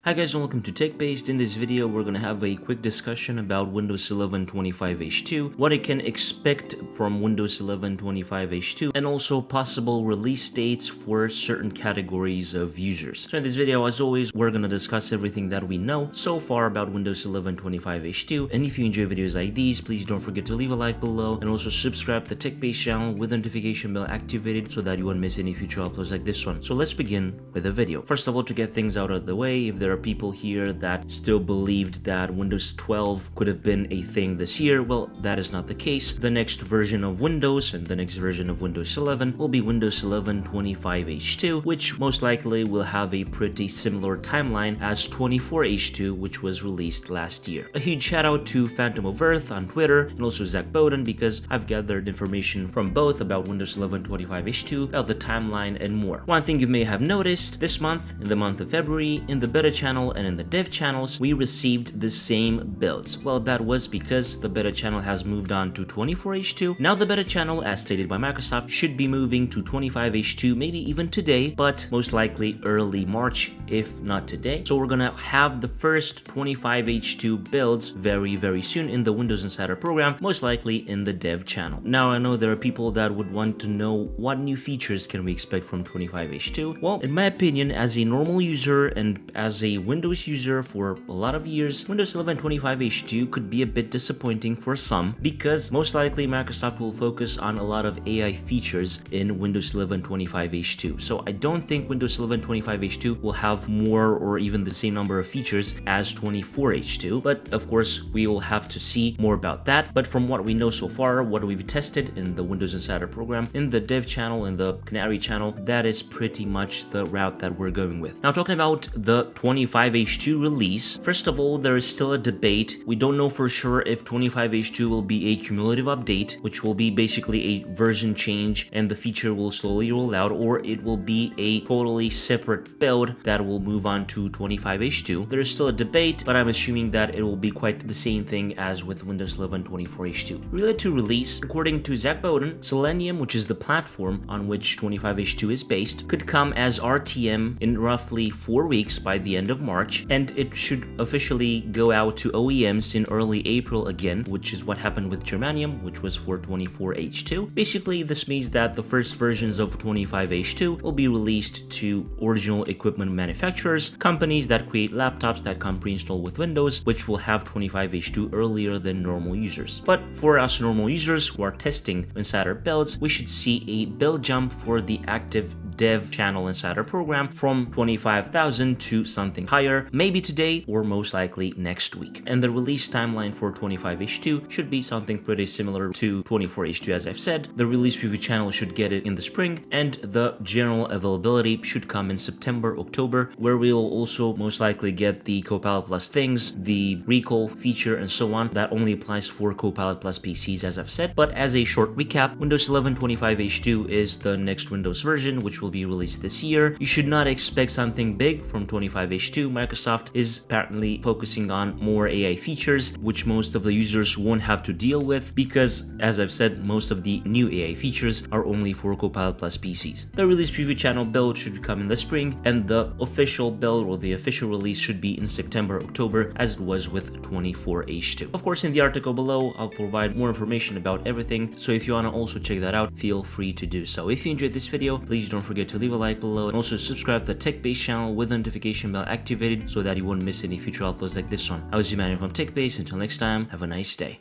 Hi guys and welcome to TechBased. In this video we're going to have a quick discussion about Windows 11 25H2, what it can expect from Windows 11 25H2, and also possible release dates for certain categories of users. So in this video, as always, we're going to discuss everything that we know so far about Windows 11 25H2, and if you enjoy videos like these, please don't forget to leave a like below and also subscribe to the TechBased channel with the notification bell activated so that you won't miss any future uploads like this one. So let's begin with the video. First of all, to get things out of the way, if there are people here that still believed that Windows 12 could have been a thing this year, well, that is not the case. The next version of Windows and the next version of Windows 11 will be Windows 11 25H2, which most likely will have a pretty similar timeline as 24H2, which was released last year. A huge shout out to Phantom of Earth on Twitter and also Zach Bowden, because I've gathered information from both about Windows 11 25H2, about the timeline and more. One thing you may have noticed, this month, in the month of February, in the beta channel and in the dev channels, we received the same builds. Well, that was because the beta channel has moved on to 24H2. Now the beta channel, as stated by Microsoft, should be moving to 25H2, maybe even today, but most likely early March, if not today. So we're gonna have the first 25H2 builds very soon in the Windows Insider program, most likely in the dev channel. Now I know there are people that would want to know what new features can we expect from 25H2. Well, in my opinion, as a normal user and as a Windows user for a lot of years, Windows 11 25H2 could be a bit disappointing for some, because most likely Microsoft will focus on a lot of AI features in Windows 11 25H2. So I don't think Windows 11 25H2 will have more or even the same number of features as 24H2, but of course we will have to see more about that. But from what we know so far, what we've tested in the Windows Insider program, in the dev channel, in the Canary channel, that is pretty much the route that we're going with. Now, talking about the 25H2 release, first of all, there is still a debate. We don't know for sure if 25H2 will be a cumulative update, which will be basically a version change and the feature will slowly roll out, or it will be a totally separate build that will move on to 25H2. There is still a debate, but I'm assuming that it will be quite the same thing as with Windows 11 24H2. Related to release, according to Zach Bowden, Selenium, which is the platform on which 25H2 is based, could come as RTM in roughly 4 weeks by the end of March, and it should officially go out to OEMs in early April again, which is what happened with Germanium, which was for 24H2. Basically, this means that the first versions of 25H2 will be released to original equipment manufacturers, companies that create laptops that come pre-installed with Windows, which will have 25H2 earlier than normal users. But for us normal users who are testing Insider builds, we should see a build jump for the active dev channel Insider program from 25,000 to something higher, maybe today or most likely next week. And the release timeline for 25H2 should be something pretty similar to 24H2, as I've said. The release preview channel should get it in the spring, and the general availability should come in September, October, where we will also most likely get the Copilot Plus things, the recall feature, and so on. That only applies for Copilot Plus PCs, as I've said. But as a short recap, Windows 11 25H2 is the next Windows version, which will be released this year. You should not expect something big from 25H2. Microsoft is apparently focusing on more AI features, which most of the users won't have to deal with, because, as I've said, most of the new AI features are only for Copilot Plus PCs. The release preview channel build should come in the spring, and the official build or the official release should be in September, October, as it was with 24H2. Of course, in the article below, I'll provide more information about everything, so if you want to also check that out, feel free to do so. If you enjoyed this video, please don't forget to leave a like below and also subscribe to the TechBased channel with the notification bell activated so that you won't miss any future uploads like this one. I was Emmanuel from TechBased. Until next time, have a nice day.